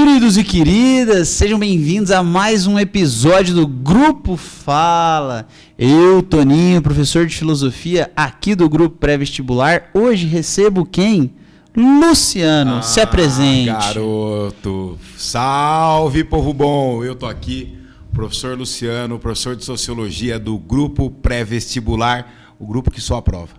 Queridos e queridas, sejam bem-vindos a mais um episódio do Grupo Fala. Eu, Toninho, professor de filosofia aqui do Grupo Pré-Vestibular. Hoje recebo quem? Luciano, se apresente. Garoto, salve povo bom, eu tô aqui, professor Luciano, professor de Sociologia do Grupo Pré-Vestibular, o grupo que só aprova.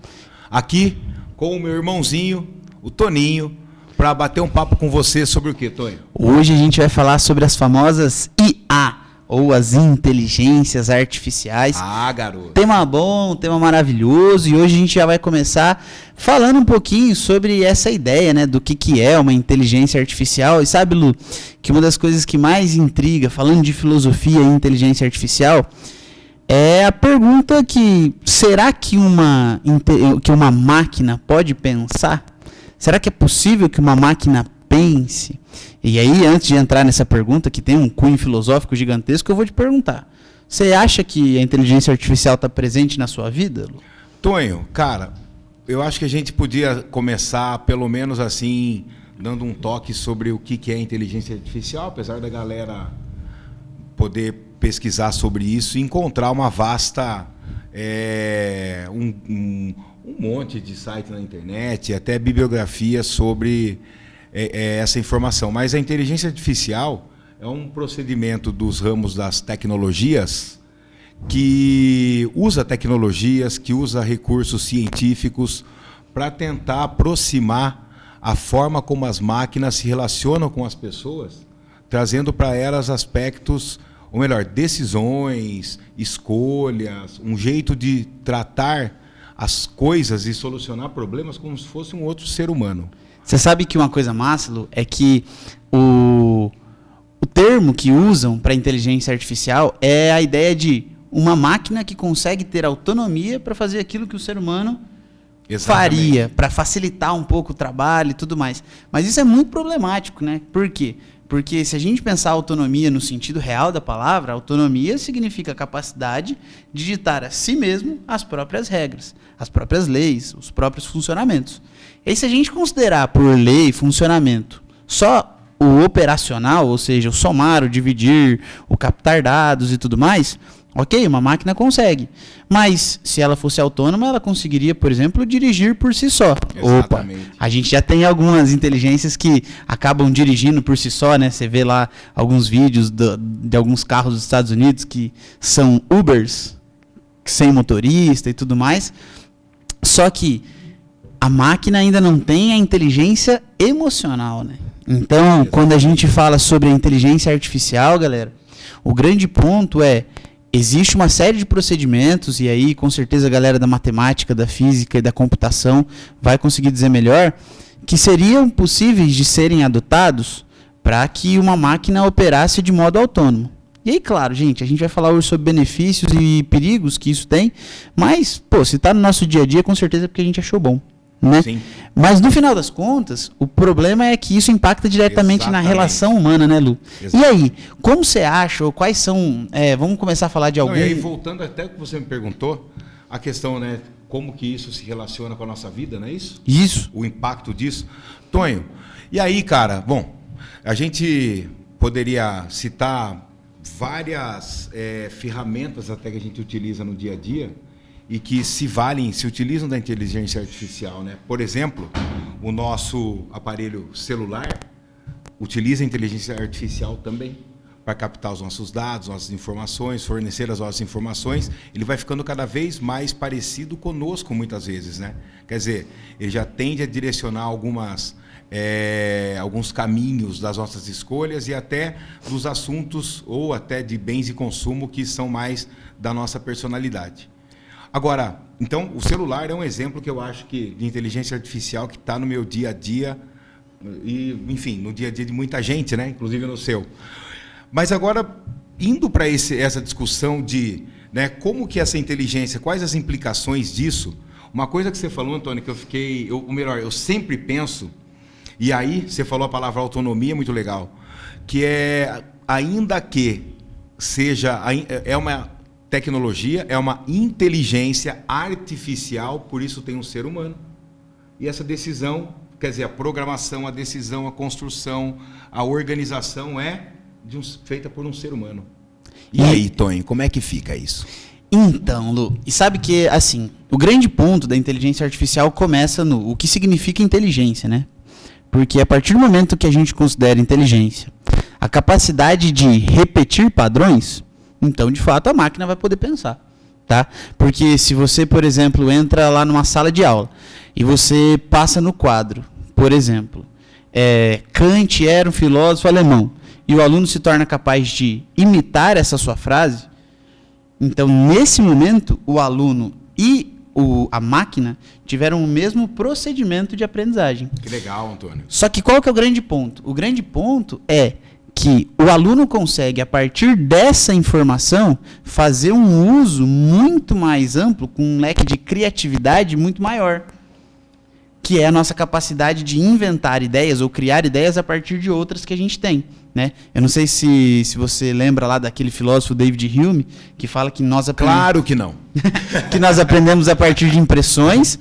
Aqui com o meu irmãozinho, o Toninho, para bater um papo com você sobre o que, Tonho? Hoje a gente vai falar sobre as famosas IA, ou as inteligências artificiais. Ah, garoto. Tema bom, tema maravilhoso, e hoje a gente já vai começar falando um pouquinho sobre essa ideia, né, do que é uma inteligência artificial. E sabe, Lu, que uma das coisas que mais intriga, falando de filosofia e inteligência artificial, é a pergunta que, será que uma máquina pode pensar? Será que é possível que uma máquina pense? E aí, antes de entrar nessa pergunta, que tem um cunho filosófico gigantesco, eu vou te perguntar. Você acha que a inteligência artificial está presente na sua vida, Lu? Tonho, cara, eu acho que a gente podia começar, pelo menos assim, dando um toque sobre o que é inteligência artificial, apesar da galera poder pesquisar sobre isso e encontrar uma vasta... um monte de site na internet, até bibliografia sobre essa informação. Mas a inteligência artificial é um procedimento dos ramos das tecnologias que usa tecnologias, que usa recursos científicos para tentar aproximar a forma como as máquinas se relacionam com as pessoas, trazendo para elas aspectos, ou melhor, decisões, escolhas, um jeito de tratar as coisas e solucionar problemas como se fosse um outro ser humano. Você sabe que uma coisa massa, Lu, é que o termo que usam para inteligência artificial é a ideia de uma máquina que consegue ter autonomia para fazer aquilo que o ser humano faria, para facilitar um pouco o trabalho e tudo mais. Mas isso é muito problemático, né? Por quê? Porque se a gente pensar autonomia no sentido real da palavra, autonomia significa a capacidade de ditar a si mesmo as próprias regras, as próprias leis, os próprios funcionamentos. E aí, se a gente considerar por lei e funcionamento só o operacional, ou seja, o somar, o dividir, o captar dados e tudo mais, ok, uma máquina consegue. Mas se ela fosse autônoma, ela conseguiria, por exemplo, dirigir por si só. Exatamente. Opa, a gente já tem algumas inteligências que acabam dirigindo por si só, né? Você vê lá alguns vídeos de alguns carros dos Estados Unidos que são Ubers, sem motorista e tudo mais. Só que a máquina ainda não tem a inteligência emocional, né? Então, quando a gente fala sobre a inteligência artificial, galera, o grande ponto é: existe uma série de procedimentos, e aí com certeza a galera da matemática, da física e da computação vai conseguir dizer melhor, que seriam possíveis de serem adotados para que uma máquina operasse de modo autônomo. E aí, claro, gente, a gente vai falar hoje sobre benefícios e perigos que isso tem, mas, pô, se está no nosso dia a dia, com certeza é porque a gente achou bom, né? Sim. Mas no final das contas, o problema é que isso impacta diretamente na relação humana, né, Lu? Exatamente. E aí, como você acha, ou quais são... vamos começar a falar de algum... E aí, voltando até o que você me perguntou, a questão, né, como que isso se relaciona com a nossa vida, não é isso? Isso. O impacto disso. Tonho, e aí, cara, bom, a gente poderia citar várias ferramentas até que a gente utiliza no dia a dia, e que se utilizam da inteligência artificial, né? Por exemplo, o nosso aparelho celular utiliza a inteligência artificial também para captar os nossos dados, nossas informações, fornecer as nossas informações. Ele vai ficando cada vez mais parecido conosco muitas vezes, né? Quer dizer, ele já tende a direcionar alguns caminhos das nossas escolhas e até dos assuntos ou até de bens de consumo que são mais da nossa personalidade. Agora, então, o celular é um exemplo que eu acho que de inteligência artificial que está no meu dia a dia e, enfim, no dia a dia de muita gente, né? Inclusive no seu. Mas agora, indo para essa discussão de, né, como que essa inteligência, quais as implicações disso, uma coisa que você falou, Antônio, que eu sempre penso, e aí você falou a palavra autonomia, muito legal, que ainda que seja, é uma tecnologia, é uma inteligência artificial, por isso tem um ser humano. E essa decisão quer dizer, a programação, a decisão, a construção, a organização feita por um ser humano. E aí, Tonho, como é que fica isso? Então, Lu, e sabe que, assim, o grande ponto da inteligência artificial começa no o que significa inteligência, né? Porque a partir do momento que a gente considera inteligência a capacidade de repetir padrões, então, de fato, a máquina vai poder pensar, tá? Porque se você, por exemplo, entra lá numa sala de aula e você passa no quadro, por exemplo, Kant era um filósofo alemão, e o aluno se torna capaz de imitar essa sua frase, então, nesse momento, o aluno e a máquina tiveram o mesmo procedimento de aprendizagem. Que legal, Antônio. Só que qual que é o grande ponto? O grande ponto é que o aluno consegue, a partir dessa informação, fazer um uso muito mais amplo, com um leque de criatividade muito maior, que é a nossa capacidade de inventar ideias ou criar ideias a partir de outras que a gente tem, né? Eu não sei se você lembra lá daquele filósofo David Hume, que fala que nós aprendemos... Claro que não. que nós aprendemos a partir de impressões,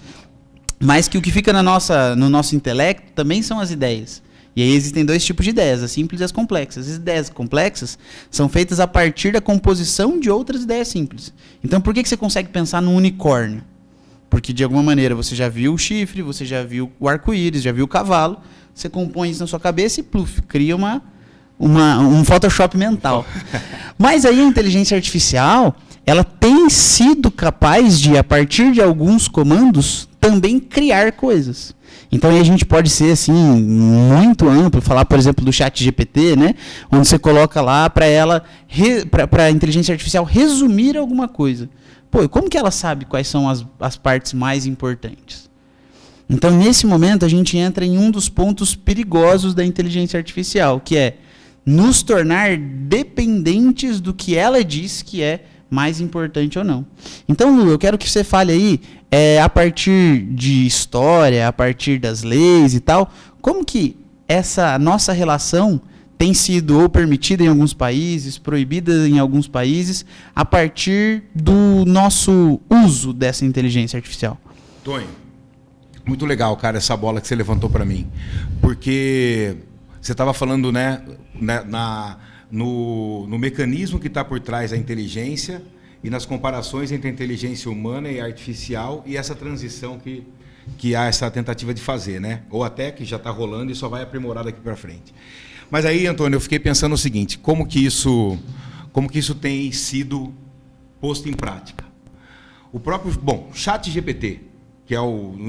mas que o que fica no nosso intelecto também são as ideias. E aí existem dois tipos de ideias, as simples e as complexas. As ideias complexas são feitas a partir da composição de outras ideias simples. Então, por que você consegue pensar no unicórnio? Porque, de alguma maneira, você já viu o chifre, você já viu o arco-íris, já viu o cavalo, você compõe isso na sua cabeça e, pluf, cria um Photoshop mental. Mas aí a inteligência artificial, ela tem sido capaz de, a partir de alguns comandos, também criar coisas. Então aí a gente pode ser assim muito amplo, falar, por exemplo, do ChatGPT, né, onde você coloca lá para a inteligência artificial resumir alguma coisa. Pô, e como que ela sabe quais são as partes mais importantes? Então, nesse momento, a gente entra em um dos pontos perigosos da inteligência artificial, que é nos tornar dependentes do que ela diz que é mais importante ou não. Então, Lu, eu quero que você fale aí, a partir de história, a partir das leis e tal, como que essa nossa relação tem sido ou permitida em alguns países, proibida em alguns países, a partir do nosso uso dessa inteligência artificial. Tonho, muito legal, cara, essa bola que você levantou para mim. Porque você estava falando, né, no mecanismo que está por trás da inteligência e nas comparações entre a inteligência humana e artificial e essa transição que há essa tentativa de fazer, né? Ou até que já está rolando e só vai aprimorar daqui para frente. Mas aí, Antônio, eu fiquei pensando o seguinte, como que isso tem sido posto em prática? O próprio, ChatGPT, que é o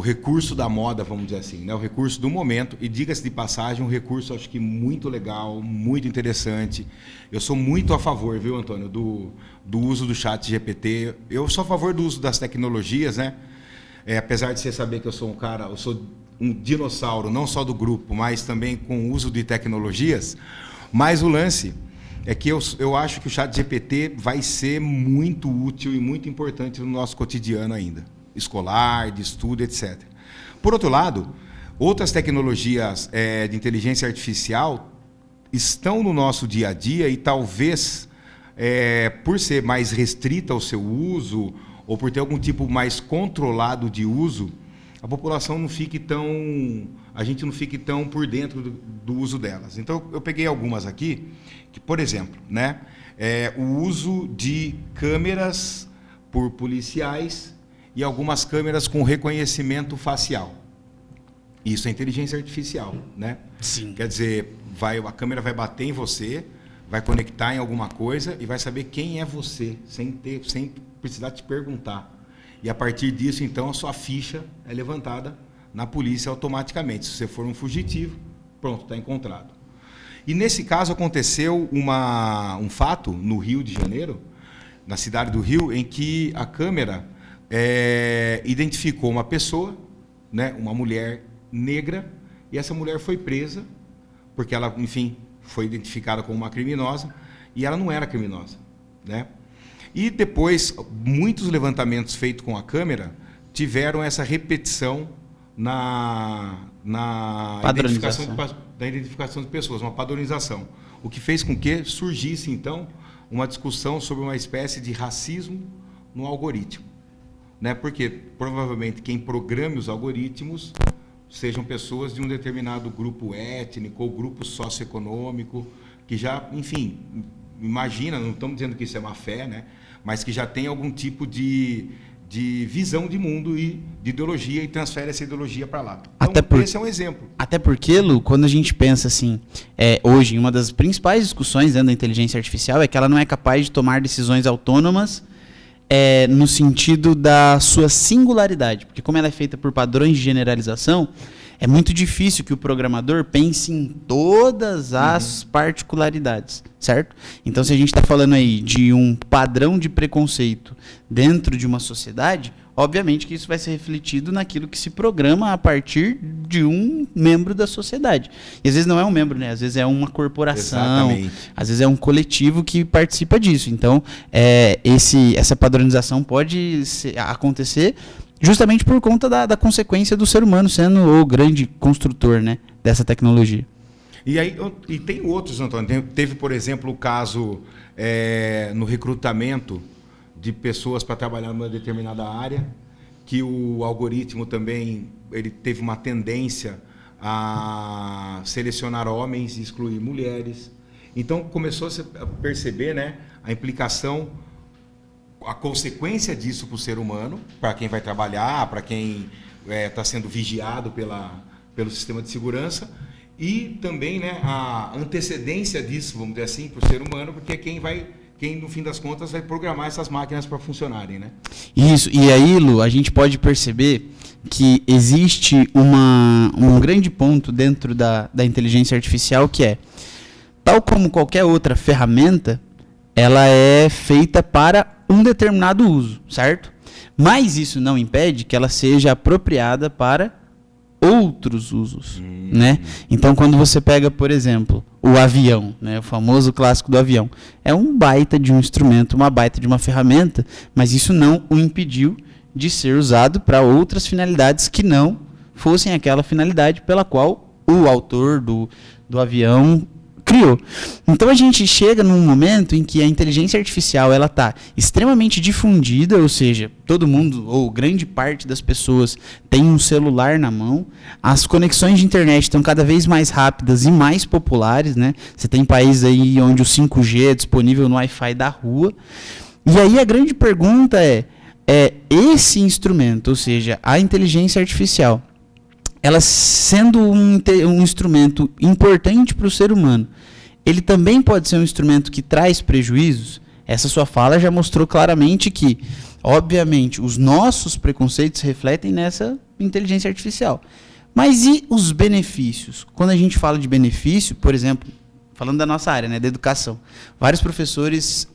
recurso da moda, vamos dizer assim, né? O recurso do momento, e diga-se de passagem, um recurso acho que muito legal, muito interessante. Eu sou muito a favor, viu, Antônio, do uso do ChatGPT. Eu sou a favor do uso das tecnologias, né? Apesar de você saber que eu sou um dinossauro, não só do grupo, mas também com o uso de tecnologias. Mas o lance é que eu acho que o ChatGPT vai ser muito útil e muito importante no nosso cotidiano ainda, escolar, de estudo, etc. Por outro lado, outras tecnologias de inteligência artificial estão no nosso dia a dia e talvez, por ser mais restrita ao seu uso ou por ter algum tipo mais controlado de uso, a população a gente não fique tão por dentro do uso delas. Então, eu peguei algumas aqui, que, por exemplo, né, o uso de câmeras por policiais e algumas câmeras com reconhecimento facial. Isso é inteligência artificial, né? Sim. Quer dizer, a câmera vai bater em você, vai conectar em alguma coisa e vai saber quem é você, sem precisar te perguntar. E a partir disso, então, a sua ficha é levantada na polícia automaticamente. Se você for um fugitivo, pronto, está encontrado. E nesse caso aconteceu um fato no Rio de Janeiro, na cidade do Rio, em que a câmera identificou uma pessoa, né, uma mulher negra, e essa mulher foi presa, porque ela, enfim, foi identificada como uma criminosa, e ela não era criminosa, né? E depois, muitos levantamentos feitos com a câmera tiveram essa repetição na identificação de pessoas, uma padronização. O que fez com que surgisse, então, uma discussão sobre uma espécie de racismo no algoritmo. né? Porque provavelmente quem programe os algoritmos sejam pessoas de um determinado grupo étnico ou grupo socioeconômico, que já, enfim, imagina, não estamos dizendo que isso é má fé, né? Mas que já tem algum tipo de visão de mundo e de ideologia e transfere essa ideologia para lá. Então, esse é um exemplo. Até porque, Lu, quando a gente pensa assim, hoje, uma das principais discussões dentro da inteligência artificial é que ela não é capaz de tomar decisões autônomas no sentido da sua singularidade. Porque como ela é feita por padrões de generalização, é muito difícil que o programador pense em todas as particularidades, certo? Então, se a gente está falando aí de um padrão de preconceito dentro de uma sociedade, obviamente que isso vai ser refletido naquilo que se programa a partir de um membro da sociedade. E às vezes não é um membro, né? Às vezes é uma corporação, às vezes é um coletivo que participa disso. Então, essa padronização pode acontecer justamente por conta da consequência do ser humano sendo o grande construtor, né, dessa tecnologia. E tem outros, Antônio. Teve, por exemplo, o caso no recrutamento de pessoas para trabalhar numa determinada área, que o algoritmo também ele teve uma tendência a selecionar homens e excluir mulheres. Então, começou a perceber, né, a implicação, a consequência disso para o ser humano, para quem vai trabalhar, para quem está sendo vigiado pelo sistema de segurança, e também, né, a antecedência disso, vamos dizer assim, para o ser humano, porque quem no fim das contas vai programar essas máquinas para funcionarem, né? Isso, e aí, Lu, a gente pode perceber que existe um grande ponto dentro da inteligência artificial, que é, tal como qualquer outra ferramenta, ela é feita para um determinado uso, certo? Mas isso não impede que ela seja apropriada para outros usos, né? Então, quando você pega, por exemplo, o avião, né, o famoso clássico do avião, é um baita de um instrumento, uma baita de uma ferramenta, mas isso não o impediu de ser usado para outras finalidades que não fossem aquela finalidade pela qual o autor do avião criou. Então a gente chega num momento em que a inteligência artificial ela está extremamente difundida, ou seja, todo mundo ou grande parte das pessoas tem um celular na mão, as conexões de internet estão cada vez mais rápidas e mais populares, né? Você tem países aí onde o 5G é disponível no Wi-Fi da rua. E aí a grande pergunta é esse instrumento, ou seja, a inteligência artificial, ela sendo um instrumento importante para o ser humano, ele também pode ser um instrumento que traz prejuízos? Essa sua fala já mostrou claramente que, obviamente, os nossos preconceitos refletem nessa inteligência artificial. Mas e os benefícios? Quando a gente fala de benefício, por exemplo, falando da nossa área, né, da educação, vários professores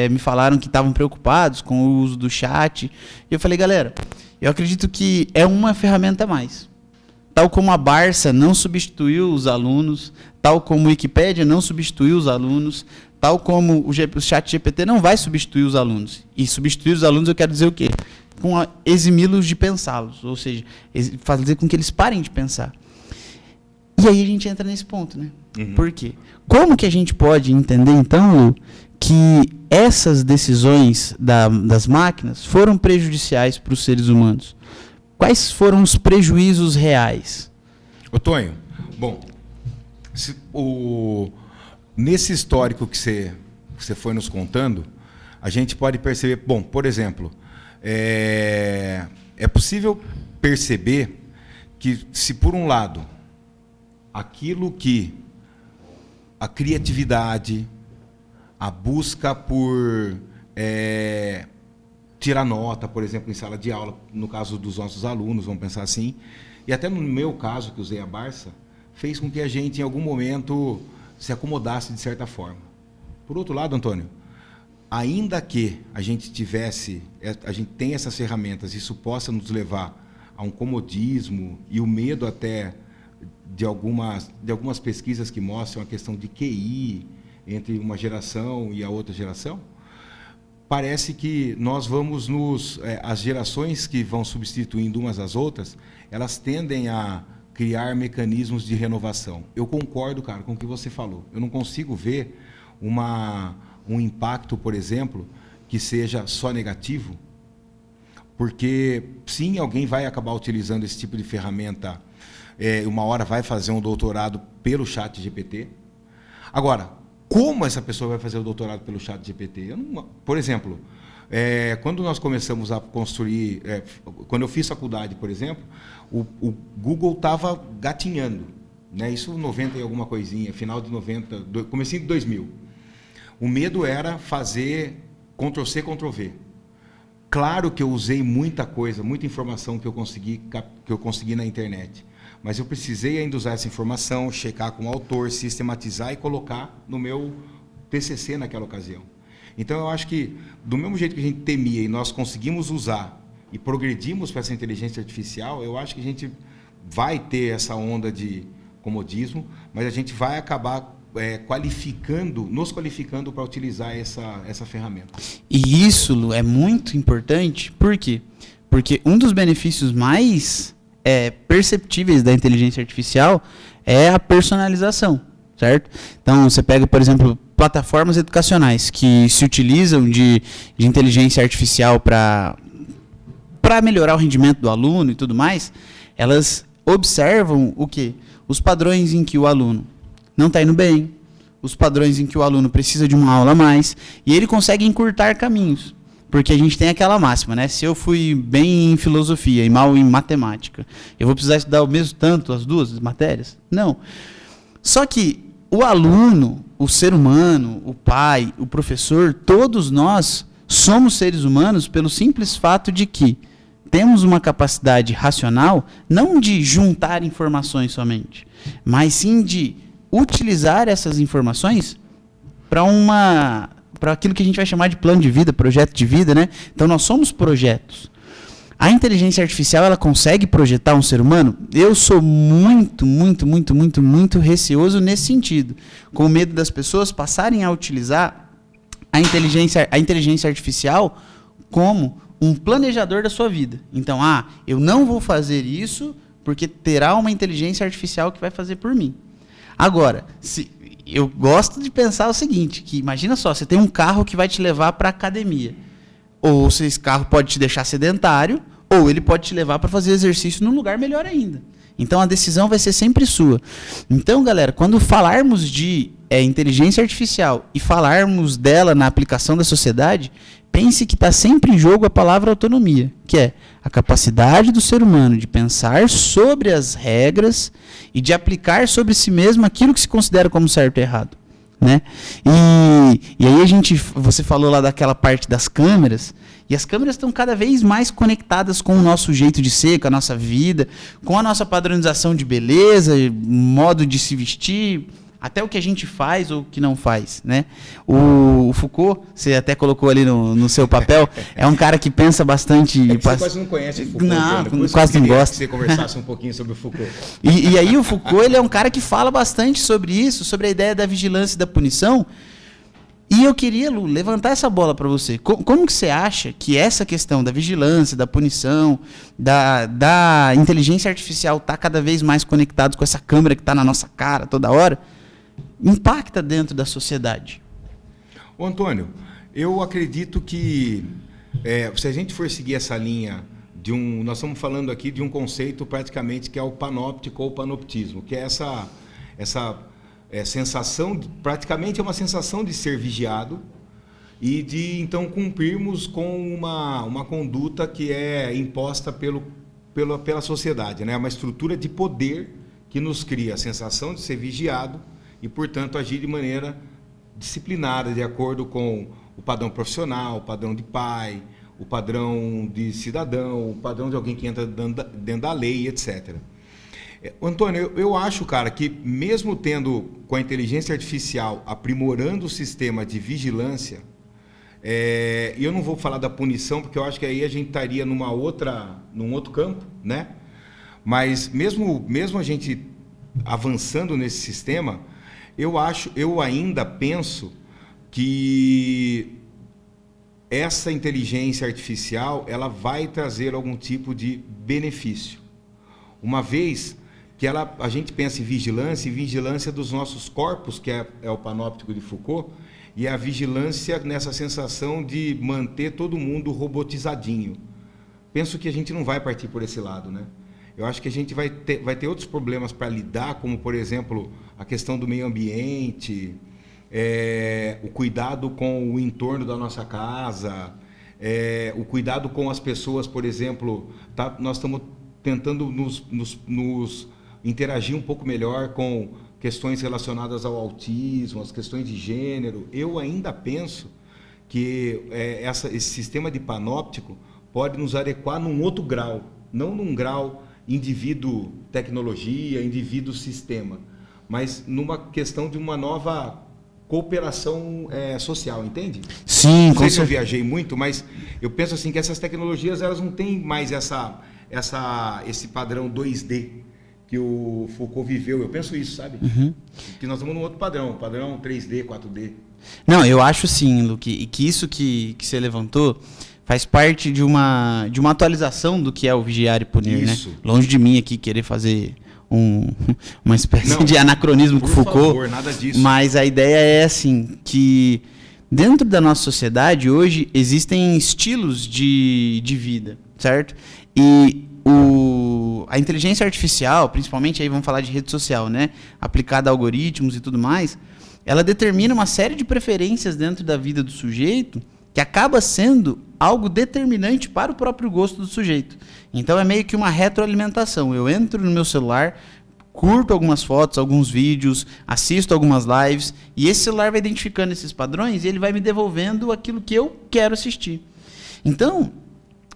me falaram que estavam preocupados com o uso do chat. E eu falei, galera, eu acredito que é uma ferramenta a mais. Tal como a Barça não substituiu os alunos, tal como o Wikipédia não substituiu os alunos, tal como o ChatGPT não vai substituir os alunos. E substituir os alunos eu quero dizer o quê? Eximi-los de pensá-los, ou seja, fazer com que eles parem de pensar. E aí a gente entra nesse ponto, né? Por quê? Como que a gente pode entender, então, Lu, que essas decisões das máquinas foram prejudiciais para os seres humanos? Quais foram os prejuízos reais? Ô, Tonho, bom, nesse histórico que você foi nos contando, a gente pode perceber, bom, por exemplo, é possível perceber que se por um lado aquilo que a criatividade, a busca por tirar nota, por exemplo, em sala de aula, no caso dos nossos alunos, vamos pensar assim, e até no meu caso, que usei a Barça, fez com que a gente, em algum momento, se acomodasse de certa forma. Por outro lado, Antônio, ainda que a gente tem essas ferramentas, isso possa nos levar a um comodismo e o medo até de algumas pesquisas que mostram a questão de QI entre uma geração e a outra geração, parece que nós vamos as gerações que vão substituindo umas às outras, elas tendem a criar mecanismos de renovação. Eu concordo, cara, com o que você falou. Eu não consigo ver um impacto, por exemplo, que seja só negativo, porque sim, alguém vai acabar utilizando esse tipo de ferramenta, uma hora vai fazer um doutorado pelo ChatGPT. Agora, como essa pessoa vai fazer o doutorado pelo ChatGPT? Por exemplo, quando nós começamos a construir, quando eu fiz faculdade, por exemplo, o Google estava gatinhando, né? Isso 90 e alguma coisinha, final de 90, comecinho de 2000. O medo era fazer Ctrl+C, Ctrl+V. Claro que eu usei muita coisa, muita informação que eu consegui na internet, mas eu precisei ainda usar essa informação, checar com o autor, sistematizar e colocar no meu TCC naquela ocasião. Então, eu acho que, do mesmo jeito que a gente temia e nós conseguimos usar e progredimos para essa inteligência artificial, eu acho que a gente vai ter essa onda de comodismo, mas a gente vai acabar nos qualificando para utilizar essa ferramenta. E isso, Lu, é muito importante, por quê? Porque um dos benefícios mais perceptíveis da inteligência artificial é a personalização, certo? Então, você pega, por exemplo, plataformas educacionais que se utilizam de inteligência artificial para melhorar o rendimento do aluno e tudo mais, elas observam o quê? Os padrões em que o aluno não está indo bem, os padrões em que o aluno precisa de uma aula a mais, e ele consegue encurtar caminhos. Porque a gente tem aquela máxima, né? Se eu fui bem em filosofia e mal em matemática, eu vou precisar estudar o mesmo tanto as duas matérias? Não. Só que o aluno, o ser humano, o pai, o professor, todos nós somos seres humanos pelo simples fato de que temos uma capacidade racional, não de juntar informações somente, mas sim de utilizar essas informações para aquilo que a gente vai chamar de plano de vida, projeto de vida, né? Então nós somos projetos. A inteligência artificial, ela consegue projetar um ser humano? Eu sou muito receoso nesse sentido, com medo das pessoas passarem a utilizar a inteligência artificial como um planejador da sua vida. Então, eu não vou fazer isso porque terá uma inteligência artificial que vai fazer por mim. Agora, eu gosto de pensar o seguinte, que imagina só, você tem um carro que vai te levar para a academia. Ou esse carro pode te deixar sedentário, ou ele pode te levar para fazer exercício num lugar melhor ainda. Então, a decisão vai ser sempre sua. Então, galera, quando falarmos de inteligência artificial e falarmos dela na aplicação da sociedade, pense que está sempre em jogo a palavra autonomia, que é a capacidade do ser humano de pensar sobre as regras e de aplicar sobre si mesmo aquilo que se considera como certo e errado, né? E aí você falou lá daquela parte das câmeras, e as câmeras estão cada vez mais conectadas com o nosso jeito de ser, com a nossa vida, com a nossa padronização de beleza, modo de se vestir, até o que a gente faz ou o que não faz, né? O Foucault, você até colocou ali no seu papel, é um cara que pensa bastante... Você quase não conhece o Foucault. Não, quase não gosta. Que você conversasse um pouquinho sobre o Foucault. E aí o Foucault, ele é um cara que fala bastante sobre isso, sobre a ideia da vigilância e da punição. E eu queria, Lu, levantar essa bola para você. Como que você acha que essa questão da vigilância, da punição, da inteligência artificial está cada vez mais conectado com essa câmera que está na nossa cara toda hora, impacta dentro da sociedade? Ô, Antônio, eu acredito que se a gente for seguir essa linha nós estamos falando aqui de um conceito praticamente que é o panóptico ou panoptismo, que é essa sensação, praticamente é uma sensação de ser vigiado e de então cumprirmos com uma conduta que é imposta pela sociedade, né? Uma estrutura de poder que nos cria a sensação de ser vigiado e, portanto, agir de maneira disciplinada, de acordo com o padrão profissional, o padrão de pai, o padrão de cidadão, o padrão de alguém que entra dentro da lei, etc. Antônio, eu acho, cara, que mesmo tendo com a inteligência artificial aprimorando o sistema de vigilância, e eu não vou falar da punição, porque eu acho que aí a gente estaria num outro campo, né? Mas mesmo a gente avançando nesse sistema, eu ainda penso que essa inteligência artificial ela vai trazer algum tipo de benefício. Uma vez que a gente pensa em vigilância dos nossos corpos, que é o panóptico de Foucault, e a vigilância nessa sensação de manter todo mundo robotizadinho, penso que a gente não vai partir por esse lado, né? Eu acho que a gente vai ter outros problemas para lidar, como, por exemplo, a questão do meio ambiente, o cuidado com o entorno da nossa casa, o cuidado com as pessoas, por exemplo. Nós estamos tentando nos interagir um pouco melhor com questões relacionadas ao autismo, as questões de gênero. Eu ainda penso que esse sistema de panóptico pode nos adequar num outro grau, não num grau indivíduo tecnologia, indivíduo sistema, mas numa questão de uma nova cooperação social, entende? Sim, não sei se eu viajei muito, mas eu penso assim que essas tecnologias elas não têm mais esse padrão 2D que o Foucault viveu. Eu penso isso, sabe? Uhum. Que nós estamos num outro padrão 3D, 4D. Não, eu acho sim, Luque, e que isso que você levantou faz parte de uma atualização do que é o vigiar e punir, isso, né? Longe de mim aqui querer fazer uma espécie de anacronismo com Foucault. Por favor, nada disso. Mas a ideia é assim, que dentro da nossa sociedade hoje existem estilos de vida, certo? E a inteligência artificial, principalmente aí vamos falar de rede social, né? Aplicada a algoritmos e tudo mais, ela determina uma série de preferências dentro da vida do sujeito que acaba sendo algo determinante para o próprio gosto do sujeito. Então é meio que uma retroalimentação. Eu entro no meu celular, curto algumas fotos, alguns vídeos, assisto algumas lives, e esse celular vai identificando esses padrões e ele vai me devolvendo aquilo que eu quero assistir. Então,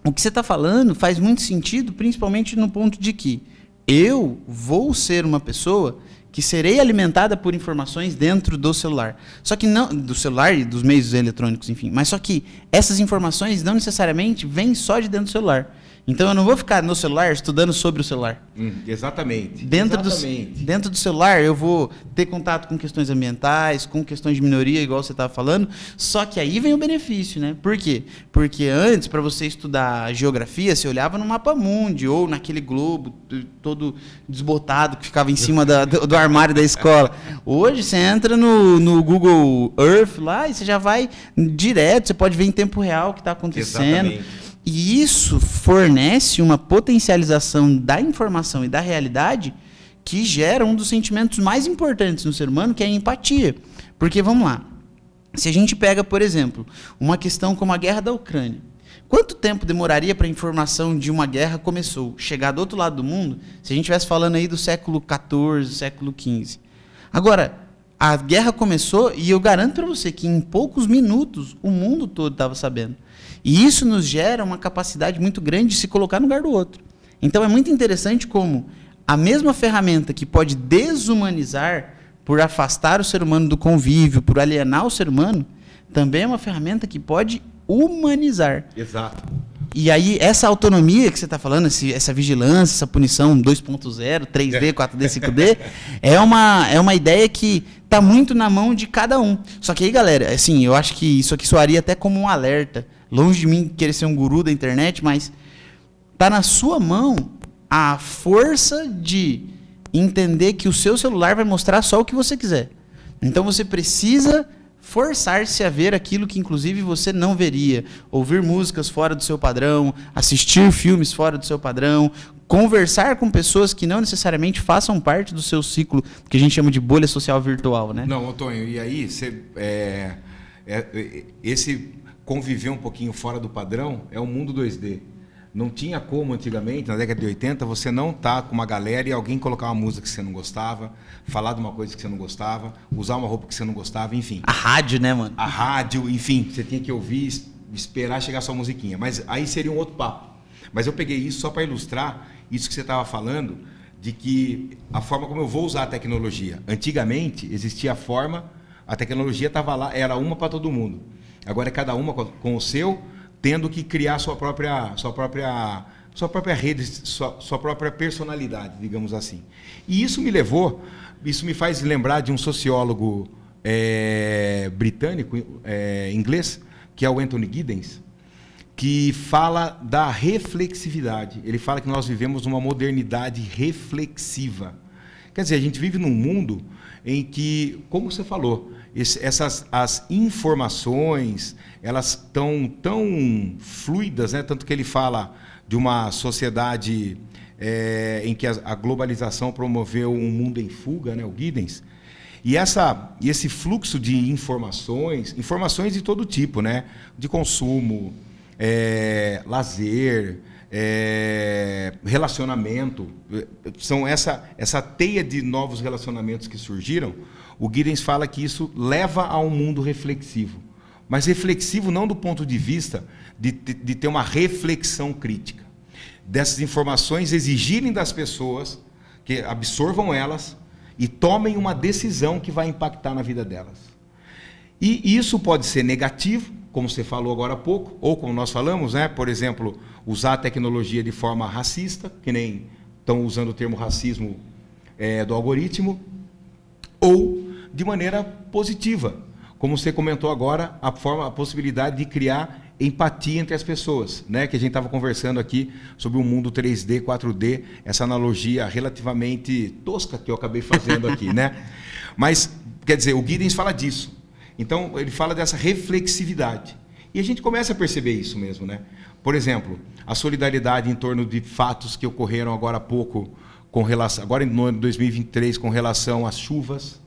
o que você está falando faz muito sentido, principalmente no ponto de que eu vou ser uma pessoa que serei alimentada por informações dentro do celular. Só que não do celular e dos meios eletrônicos, enfim. Mas só que essas informações não necessariamente vêm só de dentro do celular. Então eu não vou ficar no celular estudando sobre o celular. Exatamente. Dentro do celular eu vou ter contato com questões ambientais, com questões de minoria, igual você estava falando. Só que aí vem o benefício, né? Por quê? Porque antes, para você estudar geografia, você olhava no mapa mundi ou naquele globo todo desbotado que ficava em cima do armário da escola. Hoje você entra no Google Earth lá e você já vai direto, você pode ver em tempo real o que está acontecendo. Exatamente. E isso fornece uma potencialização da informação e da realidade que gera um dos sentimentos mais importantes no ser humano, que é a empatia. Porque, vamos lá, se a gente pega, por exemplo, uma questão como a guerra da Ucrânia, quanto tempo demoraria para a informação de uma guerra começou, chegar do outro lado do mundo, se a gente estivesse falando aí do século XIV, século XV? Agora, a guerra começou e eu garanto para você que em poucos minutos o mundo todo estava sabendo. E isso nos gera uma capacidade muito grande de se colocar no lugar do outro. Então é muito interessante como a mesma ferramenta que pode desumanizar por afastar o ser humano do convívio, por alienar o ser humano, também é uma ferramenta que pode humanizar. Exato. E aí essa autonomia que você está falando, essa vigilância, essa punição 2.0, 3D, 4D, 5D, é uma ideia que está muito na mão de cada um. Só que aí, galera, assim, eu acho que isso aqui soaria até como um alerta. Longe de mim querer ser um guru da internet, mas tá na sua mão a força de entender que o seu celular vai mostrar só o que você quiser. Então você precisa forçar-se a ver aquilo que inclusive você não veria. Ouvir músicas fora do seu padrão, assistir filmes fora do seu padrão, conversar com pessoas que não necessariamente façam parte do seu ciclo, que a gente chama de bolha social virtual, né? Não, Antônio, e aí esse conviver um pouquinho fora do padrão é o mundo 2D. Não tinha como antigamente, na década de 80, você não estar com uma galera e alguém colocar uma música que você não gostava, falar de uma coisa que você não gostava, usar uma roupa que você não gostava, enfim. A rádio, né, mano? A rádio, enfim, você tinha que ouvir, esperar chegar a sua musiquinha. Mas aí seria um outro papo. Mas eu peguei isso só para ilustrar isso que você estava falando, de que a forma como eu vou usar a tecnologia. Antigamente, existia a forma, a tecnologia estava lá, era uma para todo mundo. Agora é cada uma com o seu, tendo que criar sua própria rede, sua própria personalidade, digamos assim. E isso me faz lembrar de um sociólogo britânico, inglês, que é o Anthony Giddens, que fala da reflexividade. Ele fala que nós vivemos uma modernidade reflexiva. Quer dizer, a gente vive num mundo em que, como você falou, as informações, elas estão tão fluidas, né? Tanto que ele fala de uma sociedade em que a globalização promoveu um mundo em fuga, né, o Giddens. E esse fluxo de informações de todo tipo, né, de consumo, lazer, relacionamento, são essa teia de novos relacionamentos que surgiram. O Giddens fala que isso leva a um mundo reflexivo, mas reflexivo não do ponto de vista de ter uma reflexão crítica, dessas informações exigirem das pessoas que absorvam elas e tomem uma decisão que vai impactar na vida delas. E isso pode ser negativo, como você falou agora há pouco, ou como nós falamos, né? Por exemplo, usar a tecnologia de forma racista, que nem estão usando o termo racismo do algoritmo, ou de maneira positiva, como você comentou agora, a possibilidade de criar empatia entre as pessoas, né? Que a gente estava conversando aqui sobre o mundo 3D, 4D, essa analogia relativamente tosca que eu acabei fazendo aqui, né? Mas, quer dizer, o Giddens fala disso. Então, ele fala dessa reflexividade. E a gente começa a perceber isso mesmo, né? Por exemplo, a solidariedade em torno de fatos que ocorreram agora há pouco, agora no ano de 2023, com relação às chuvas.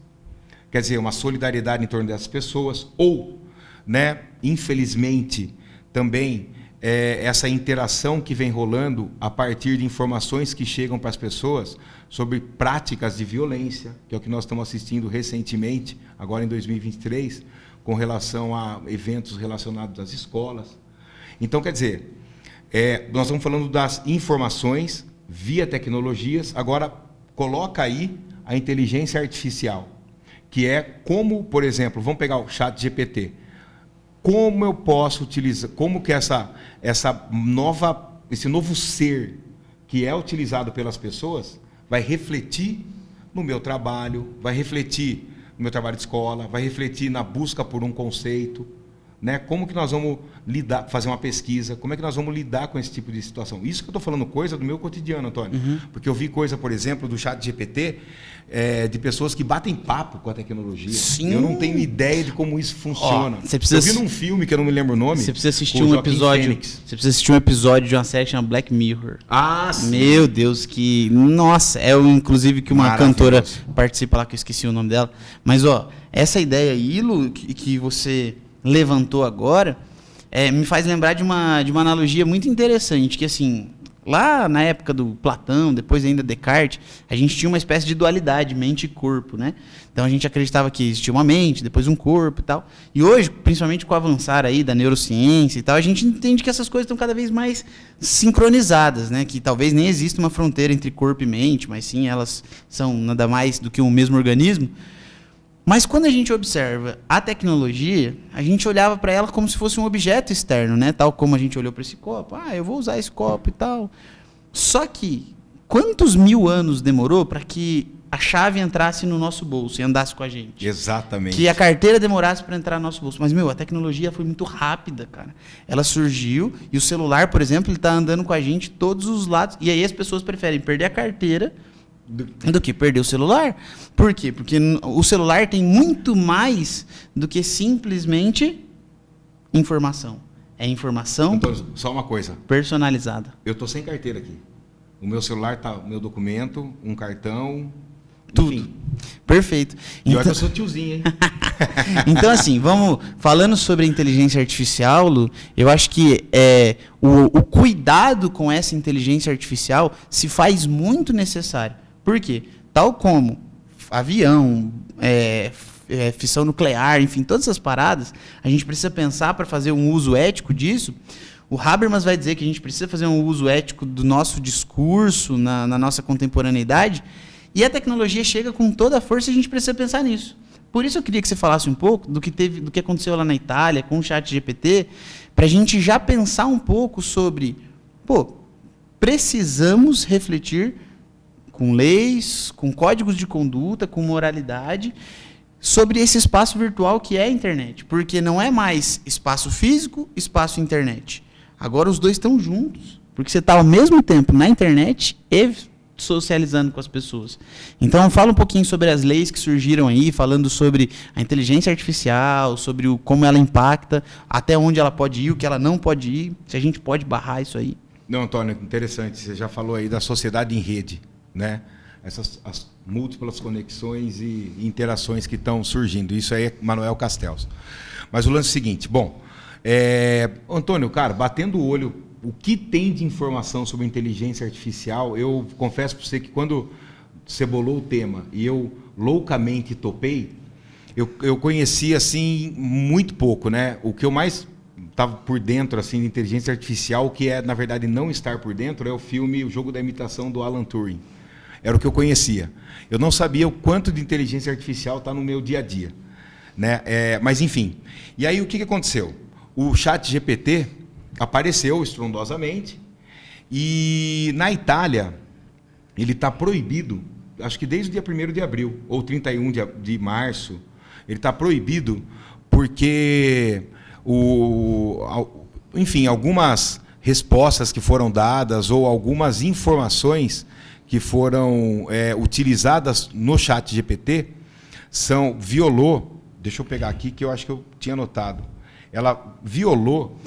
Quer dizer, uma solidariedade em torno dessas pessoas. Ou, né, infelizmente, também essa interação que vem rolando a partir de informações que chegam para as pessoas sobre práticas de violência, que é o que nós estamos assistindo recentemente, agora em 2023, com relação a eventos relacionados às escolas. Então, quer dizer, nós estamos falando das informações via tecnologias, agora coloca aí a inteligência artificial, que é como, por exemplo, vamos pegar o ChatGPT. Como eu posso utilizar, como que esse novo ser que é utilizado pelas pessoas vai refletir no meu trabalho, vai refletir no meu trabalho de escola, vai refletir na busca por um conceito, né? Como que nós vamos fazer uma pesquisa, como é que nós vamos lidar com esse tipo de situação? Isso que eu estou falando coisa do meu cotidiano, Antônio. Uhum. Porque eu vi coisa, por exemplo, do ChatGPT, de pessoas que batem papo com a tecnologia. Sim. Eu não tenho ideia de como isso funciona. Eu vi num filme que eu não me lembro o nome. Você precisa assistir um episódio. Você precisa assistir um episódio de uma série chamada Black Mirror. Ah, sim. Meu Deus, que... Nossa, inclusive que uma cantora participa lá, que eu esqueci o nome dela. Mas, essa ideia aí, Lu, que você levantou agora, me faz lembrar de uma analogia muito interessante, que assim, lá na época do Platão, depois ainda Descartes, a gente tinha uma espécie de dualidade, mente e corpo, né? Então a gente acreditava que existia uma mente, depois um corpo e tal. E hoje, principalmente com o avançar aí da neurociência e tal, a gente entende que essas coisas estão cada vez mais sincronizadas, né? Que talvez nem exista uma fronteira entre corpo e mente, mas sim, elas são nada mais do que um mesmo organismo. Mas quando a gente observa a tecnologia, a gente olhava para ela como se fosse um objeto externo, né? Tal como a gente olhou para esse copo. Eu vou usar esse copo e tal. Só que, quantos mil anos demorou para que a chave entrasse no nosso bolso e andasse com a gente? Exatamente. Que a carteira demorasse para entrar no nosso bolso. Mas, a tecnologia foi muito rápida, cara. Ela surgiu e o celular, por exemplo, ele está andando com a gente todos os lados. E aí as pessoas preferem perder a carteira do que perder o celular. Por quê? Porque o celular tem muito mais do que simplesmente informação. É informação então, só uma coisa. Personalizada. Eu estou sem carteira aqui. O meu celular tá, meu documento, um cartão, tudo. Enfim. Perfeito. E olha que eu sou tiozinho, hein? Então, assim, falando sobre a inteligência artificial, Lu, eu acho que o cuidado com essa inteligência artificial se faz muito necessário. Por quê? Tal como avião, fissão nuclear, enfim, todas essas paradas, a gente precisa pensar para fazer um uso ético disso. O Habermas vai dizer que a gente precisa fazer um uso ético do nosso discurso na nossa contemporaneidade, e a tecnologia chega com toda a força e a gente precisa pensar nisso. Por isso eu queria que você falasse um pouco do que aconteceu lá na Itália com o ChatGPT, para a gente já pensar um pouco sobre, precisamos refletir com leis, com códigos de conduta, com moralidade, sobre esse espaço virtual que é a internet. Porque não é mais espaço físico, espaço internet. Agora os dois estão juntos. Porque você está ao mesmo tempo na internet e socializando com as pessoas. Então, fala um pouquinho sobre as leis que surgiram aí, falando sobre a inteligência artificial, sobre como ela impacta, até onde ela pode ir, o que ela não pode ir, se a gente pode barrar isso aí. Não, Antônio, interessante. Você já falou aí da sociedade em rede, né? As múltiplas conexões e interações que estão surgindo. Isso aí é Manuel Castells. Mas o lance é o seguinte, bom, Antônio, cara, batendo o olho, o que tem de informação sobre inteligência artificial, eu confesso para você que quando você bolou o tema e eu loucamente topei, eu conheci assim muito pouco, né? O que eu mais estava por dentro assim de inteligência artificial, o que é na verdade não estar por dentro, é o filme O Jogo da Imitação do Alan Turing. Era o que eu conhecia. Eu não sabia o quanto de inteligência artificial está no meu dia a dia, né? Mas enfim. E aí o que aconteceu? O ChatGPT apareceu estrondosamente e na Itália ele está proibido, acho que desde o dia 1º de abril ou 31 de março, ele está proibido porque enfim, algumas respostas que foram dadas ou algumas informações que foram utilizadas no ChatGPT violou, deixa eu pegar aqui que eu acho que eu tinha anotado, ela violou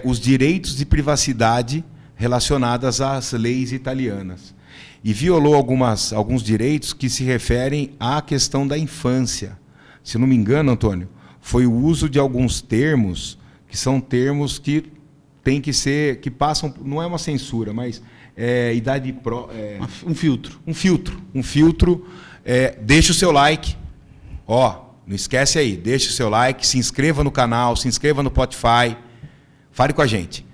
os direitos de privacidade relacionados às leis italianas e violou alguns direitos que se referem à questão da infância. Se não me engano, Antônio, foi o uso de alguns termos que são termos que tem que ser, que passam, não é uma censura, mas idade um filtro. Um filtro. Deixa o seu like. Não esquece aí, deixa o seu like, se inscreva no canal, se inscreva no Spotify, fale com a gente.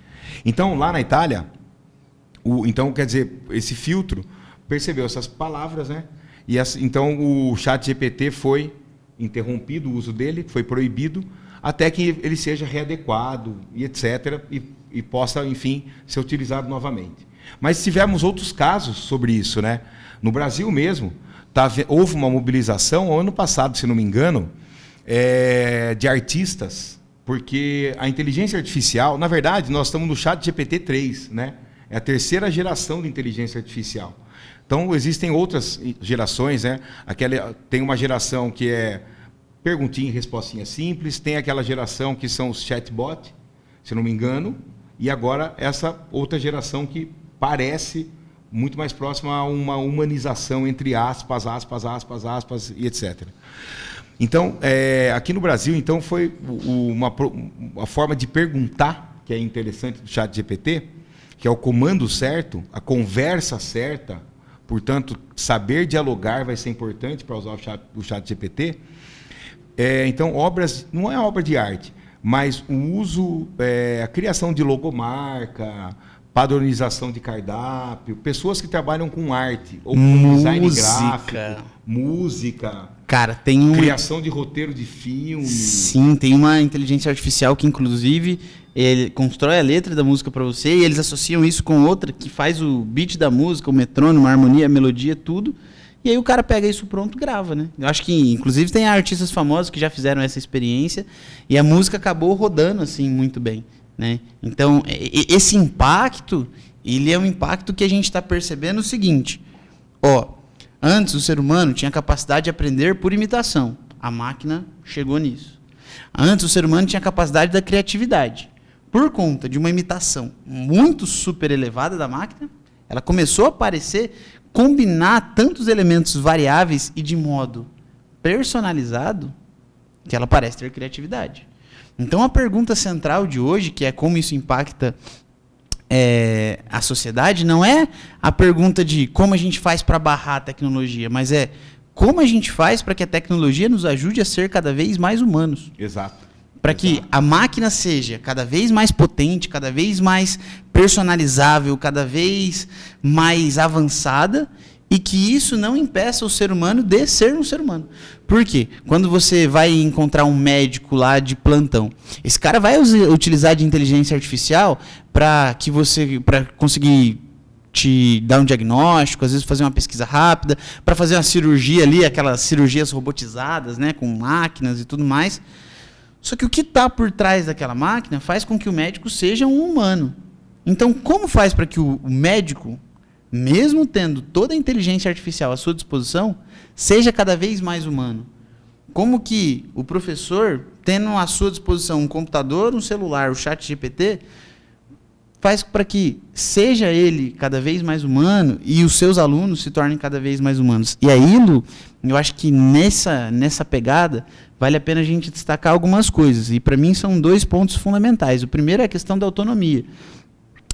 Então, lá na Itália, então, quer dizer, esse filtro percebeu essas palavras, né? E então o ChatGPT foi interrompido, o uso dele foi proibido, até que ele seja readequado e etc. E possa, enfim, ser utilizado novamente. Mas tivemos outros casos sobre isso, né? No Brasil mesmo, houve uma mobilização, ano passado, se não me engano, de artistas, porque a inteligência artificial, na verdade, nós estamos no ChatGPT 3, né? É a terceira geração de inteligência artificial. Então, existem outras gerações, né? Tem uma geração que é perguntinha e respostinha simples, tem aquela geração que são os chatbots, se não me engano, e agora essa outra geração que parece muito mais próxima a uma humanização entre aspas, e etc. Então, aqui no Brasil, então, foi uma forma de perguntar, que é interessante do ChatGPT, que é o comando certo, a conversa certa, portanto, saber dialogar vai ser importante para usar o ChatGPT. Então, não é obra de arte, mas o uso, a criação de logomarca, padronização de cardápio, pessoas que trabalham com arte, ou com design gráfico, música, cara, tem criação de roteiro de filme. Sim, tem uma inteligência artificial que, inclusive, ele constrói a letra da música para você e eles associam isso com outra que faz o beat da música, o metrônomo, a harmonia, a melodia, tudo. E aí o cara pega isso pronto e grava, né? Eu acho que, inclusive, tem artistas famosos que já fizeram essa experiência e a música acabou rodando, assim, muito bem, né? Então, esse impacto, ele é um impacto que a gente está percebendo o seguinte, antes o ser humano tinha capacidade de aprender por imitação. A máquina chegou nisso. Antes o ser humano tinha capacidade da criatividade. Por conta de uma imitação muito super elevada da máquina, ela começou a aparecer, combinar tantos elementos variáveis e de modo personalizado que ela parece ter criatividade. Então a pergunta central de hoje, que é como isso impacta a sociedade, não é a pergunta de como a gente faz para barrar a tecnologia, mas é como a gente faz para que a tecnologia nos ajude a ser cada vez mais humanos. Exato. Para que a máquina seja cada vez mais potente, cada vez mais personalizável, cada vez mais avançada, e que isso não impeça o ser humano de ser um ser humano. Por quê? Quando você vai encontrar um médico lá de plantão, esse cara vai utilizar de inteligência artificial para conseguir te dar um diagnóstico, às vezes fazer uma pesquisa rápida, para fazer uma cirurgia ali, aquelas cirurgias robotizadas, né, com máquinas e tudo mais. Só que o que está por trás daquela máquina faz com que o médico seja um humano. Então, como faz para que o médico, mesmo tendo toda a inteligência artificial à sua disposição, seja cada vez mais humano? Como que o professor, tendo à sua disposição um computador, um celular, o ChatGPT, faz para que seja ele cada vez mais humano e os seus alunos se tornem cada vez mais humanos. E aí, Lu, eu acho que nessa pegada vale a pena a gente destacar algumas coisas. E para mim são 2 pontos fundamentais. O primeiro é a questão da autonomia.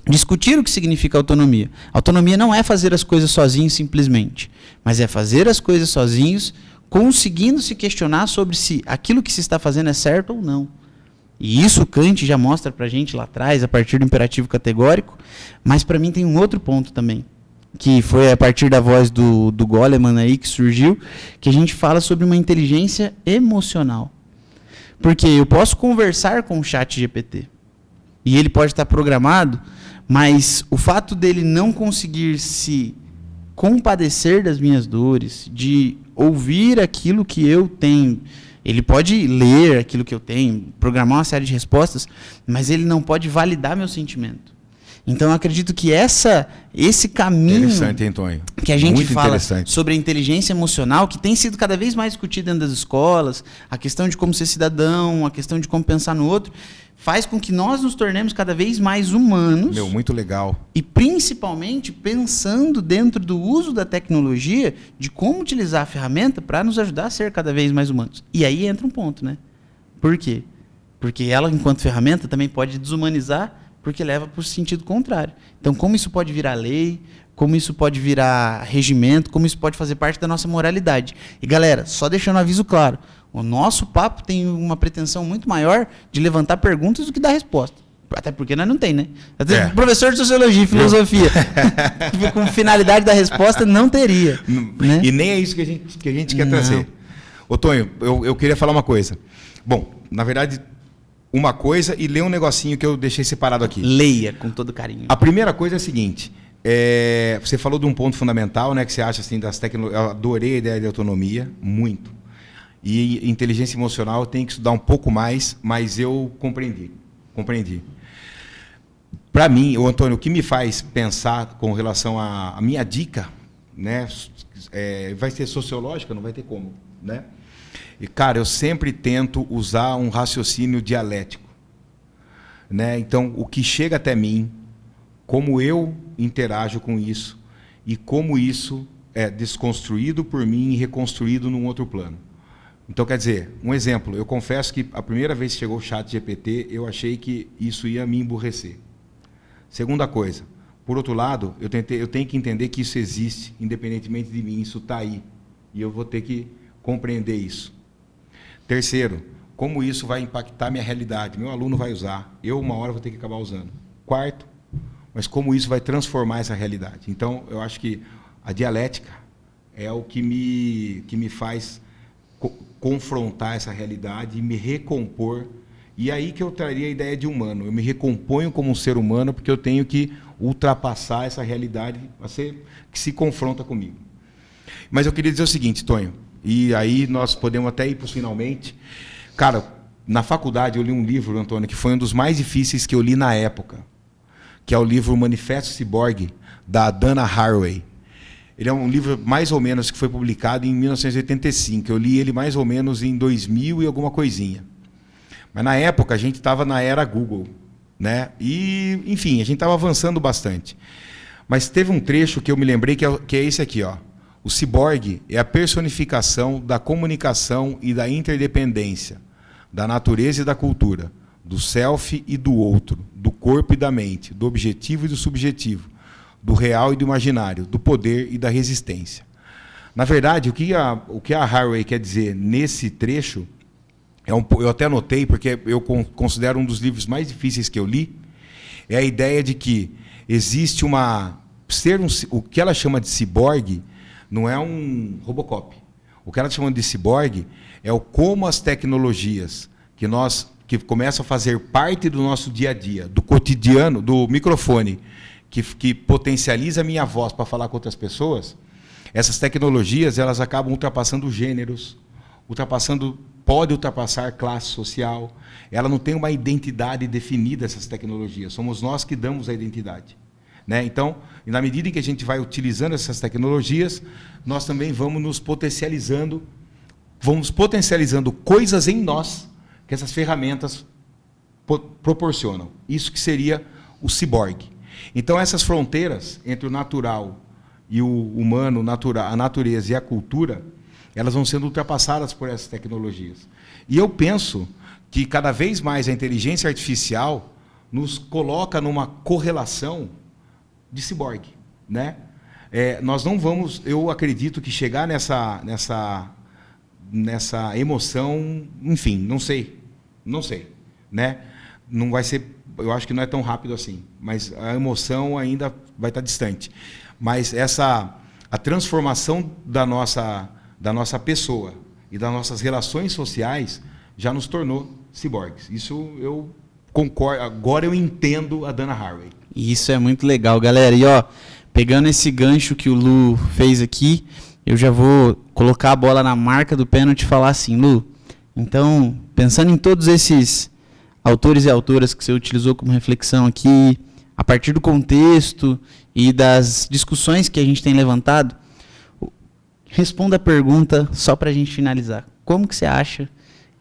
Discutir o que significa autonomia. Autonomia não é fazer as coisas sozinho simplesmente, mas é fazer as coisas sozinhos conseguindo se questionar sobre se aquilo que se está fazendo é certo ou não. E isso Kant já mostra para a gente lá atrás, a partir do imperativo categórico, mas para mim tem um outro ponto também, que foi a partir da voz do Goleman aí que surgiu, que a gente fala sobre uma inteligência emocional. Porque eu posso conversar com o chat GPT, e ele pode estar programado, mas o fato dele não conseguir se compadecer das minhas dores, de ouvir aquilo que eu tenho. Ele pode ler aquilo que eu tenho, programar uma série de respostas, mas ele não pode validar meu sentimento. Então, eu acredito que esse caminho interessante, hein, Tonho? Que a gente Muito fala sobre a inteligência emocional, que tem sido cada vez mais discutida dentro das escolas, a questão de como ser cidadão, a questão de como pensar no outro, faz com que nós nos tornemos cada vez mais humanos. Muito legal. E principalmente pensando dentro do uso da tecnologia, de como utilizar a ferramenta para nos ajudar a ser cada vez mais humanos. E aí entra um ponto, né? Por quê? Porque ela, enquanto ferramenta, também pode desumanizar, porque leva para o sentido contrário. Então, como isso pode virar lei, como isso pode virar regimento, como isso pode fazer parte da nossa moralidade. E, galera, só deixando um aviso claro, o nosso papo tem uma pretensão muito maior de levantar perguntas do que dar resposta. Até porque nós não tem, né? Até professor de Sociologia e Filosofia, com finalidade da resposta, não teria. Né? E nem é isso que a gente quer trazer. Ô, Tonho, eu queria falar uma coisa. Bom, na verdade, uma coisa e ler um negocinho que eu deixei separado aqui. Leia, com todo carinho. A primeira coisa é a seguinte, você falou de um ponto fundamental, né, que você acha assim, das tecnologias. Eu adorei a ideia de autonomia, muito. E inteligência emocional eu tenho que estudar um pouco mais, mas eu compreendi. Para mim, Antônio, o que me faz pensar com relação à minha dica, né, vai ser sociológica, não vai ter como, né? E, cara, eu sempre tento usar um raciocínio dialético, né? Então, o que chega até mim, como eu interajo com isso e como isso é desconstruído por mim e reconstruído num outro plano. Então, quer dizer, um exemplo, eu confesso que a primeira vez que chegou o chat GPT, eu achei que isso ia me emburrecer. Segunda coisa, por outro lado, eu tenho que entender que isso existe, independentemente de mim, isso está aí. E eu vou ter que compreender isso. Terceiro, como isso vai impactar minha realidade? Meu aluno vai usar, eu uma hora vou ter que acabar usando. Quarto, mas como isso vai transformar essa realidade? Então, eu acho que a dialética é o que me faz confrontar essa realidade e me recompor. E aí que eu traria a ideia de humano. Eu me recomponho como um ser humano porque eu tenho que ultrapassar essa realidade que se confronta comigo. Mas eu queria dizer o seguinte, Tonho, e aí nós podemos até ir para os finalmente. Cara, na faculdade eu li um livro, Antônio, que foi um dos mais difíceis que eu li na época, que é o livro Manifesto Ciborgue, da Dana Haraway. Ele é um livro mais ou menos que foi publicado em 1985. Eu li ele mais ou menos em 2000 e alguma coisinha. Mas na época a gente estava na era Google, né? E, enfim, a gente estava avançando bastante. Mas teve um trecho que eu me lembrei que é esse aqui, ó. O ciborgue é a personificação da comunicação e da interdependência, da natureza e da cultura, do self e do outro, do corpo e da mente, do objetivo e do subjetivo, do real e do imaginário, do poder e da resistência. Na verdade, o que a Haraway quer dizer nesse trecho, eu até anotei, porque eu considero um dos livros mais difíceis que eu li, é a ideia de que existe o que ela chama de ciborgue, não é um Robocop. O que ela chama de ciborgue é como as tecnologias que começam a fazer parte do nosso dia a dia, do cotidiano, do microfone, que potencializa a minha voz para falar com outras pessoas, essas tecnologias elas acabam ultrapassando gêneros, pode ultrapassar classe social. Ela não tem uma identidade definida, essas tecnologias. Somos nós que damos a identidade. Né? Então, na medida em que a gente vai utilizando essas tecnologias, nós também vamos potencializando coisas em nós que essas ferramentas proporcionam. Isso que seria o ciborgue. Então, essas fronteiras entre o natural e o humano, a natureza e a cultura, elas vão sendo ultrapassadas por essas tecnologias. E eu penso que cada vez mais a inteligência artificial nos coloca numa correlação de ciborgue, né? Nós não vamos, eu acredito que chegar nessa emoção, enfim, não sei, né? Não vai ser, eu acho que não é tão rápido assim, mas a emoção ainda vai estar distante. Mas a transformação da nossa pessoa e das nossas relações sociais já nos tornou ciborgues. Isso eu concordo, agora eu entendo a Dana Haraway. Isso é muito legal, galera. E ó, pegando esse gancho que o Lu fez aqui, eu já vou colocar a bola na marca do pênalti e falar assim, Lu, então, pensando em todos esses autores e autoras que você utilizou como reflexão aqui, a partir do contexto e das discussões que a gente tem levantado, responda a pergunta só para a gente finalizar. Como que você acha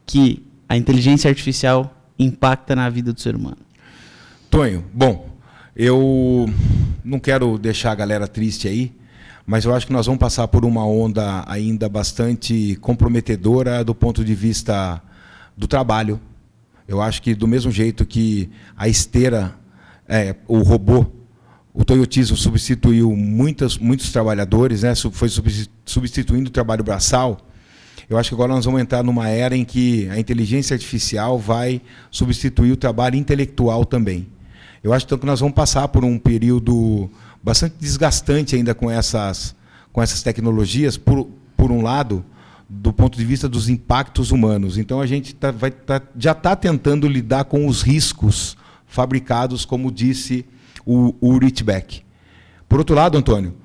que a inteligência artificial impacta na vida do ser humano? Tonho, bom, eu não quero deixar a galera triste aí, mas eu acho que nós vamos passar por uma onda ainda bastante comprometedora do ponto de vista do trabalho. Eu acho que do mesmo jeito que a esteira, o robô, o toyotismo substituiu muitos trabalhadores, né? Foi substituindo o trabalho braçal. Eu acho que agora nós vamos entrar numa era em que a inteligência artificial vai substituir o trabalho intelectual também. Eu acho então que nós vamos passar por um período bastante desgastante ainda com essas tecnologias, por um lado, do ponto de vista dos impactos humanos. Então a gente já está tentando lidar com os riscos fabricados, como disse o Ulrich Beck. Por outro lado, Antônio,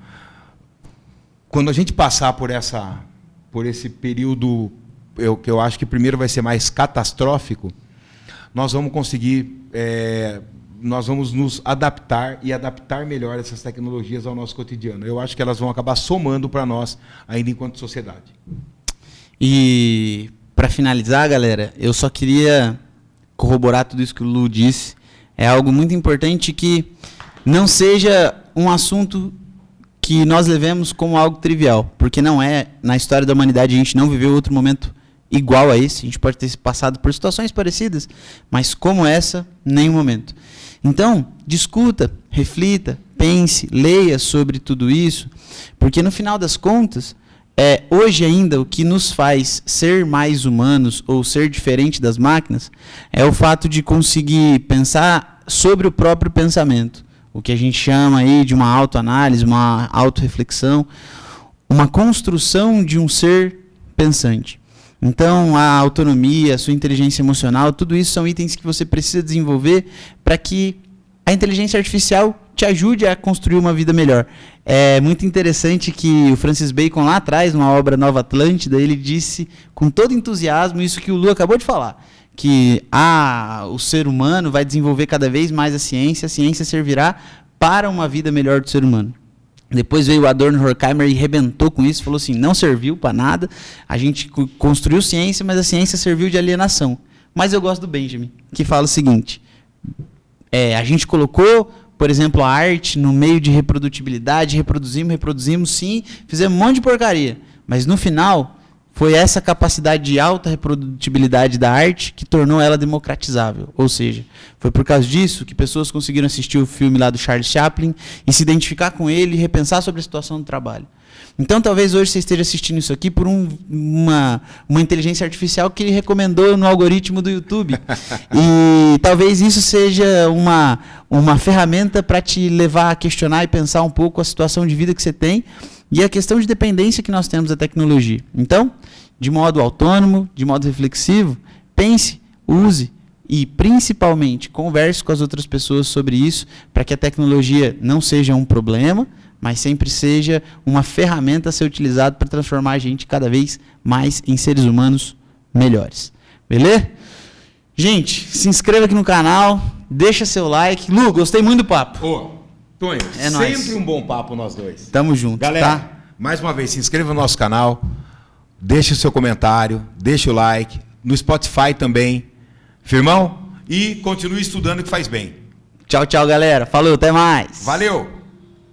quando a gente passar por esse período, que eu acho que primeiro vai ser mais catastrófico, nós vamos conseguir, nós vamos nos adaptar e adaptar melhor essas tecnologias ao nosso cotidiano. Eu acho que elas vão acabar somando para nós, ainda enquanto sociedade. E, para finalizar, galera, eu só queria corroborar tudo isso que o Lu disse. É algo muito importante que não seja um assunto que nós levemos como algo trivial, porque não é. Na história da humanidade a gente não viveu outro momento igual a esse. A gente pode ter passado por situações parecidas, mas como essa, nenhum momento. Então, discuta, reflita, pense, leia sobre tudo isso, porque no final das contas, hoje ainda o que nos faz ser mais humanos ou ser diferente das máquinas é o fato de conseguir pensar sobre o próprio pensamento. O que a gente chama aí de uma autoanálise, uma autorreflexão, uma construção de um ser pensante. Então, a autonomia, a sua inteligência emocional, tudo isso são itens que você precisa desenvolver para que a inteligência artificial te ajude a construir uma vida melhor. É muito interessante que o Francis Bacon, lá atrás, numa obra Nova Atlântida, ele disse com todo entusiasmo isso que o Lu acabou de falar, que o ser humano vai desenvolver cada vez mais a ciência servirá para uma vida melhor do ser humano. Depois veio o Adorno Horkheimer e rebentou com isso, falou assim, não serviu para nada, a gente construiu ciência, mas a ciência serviu de alienação. Mas eu gosto do Benjamin, que fala o seguinte, a gente colocou, por exemplo, a arte no meio de reprodutibilidade, reproduzimos, sim, fizemos um monte de porcaria, mas no final foi essa capacidade de alta reprodutibilidade da arte que tornou ela democratizável. Ou seja, foi por causa disso que pessoas conseguiram assistir o filme lá do Charles Chaplin e se identificar com ele e repensar sobre a situação do trabalho. Então, talvez hoje você esteja assistindo isso aqui por uma inteligência artificial que ele recomendou no algoritmo do YouTube. E talvez isso seja uma ferramenta para te levar a questionar e pensar um pouco a situação de vida que você tem e a questão de dependência que nós temos da tecnologia. Então, de modo autônomo, de modo reflexivo, pense, use e, principalmente, converse com as outras pessoas sobre isso, para que a tecnologia não seja um problema, mas sempre seja uma ferramenta a ser utilizada para transformar a gente cada vez mais em seres humanos melhores. Beleza? Gente, se inscreva aqui no canal, deixa seu like. Lu, gostei muito do papo. Tonho, sempre nóis. Um bom papo nós dois. Tamo junto, galera, tá? Mais uma vez, se inscreva no nosso canal, deixe o seu comentário, deixe o like, no Spotify também, firmão, e continue estudando que faz bem. Tchau, tchau, galera. Falou, até mais. Valeu!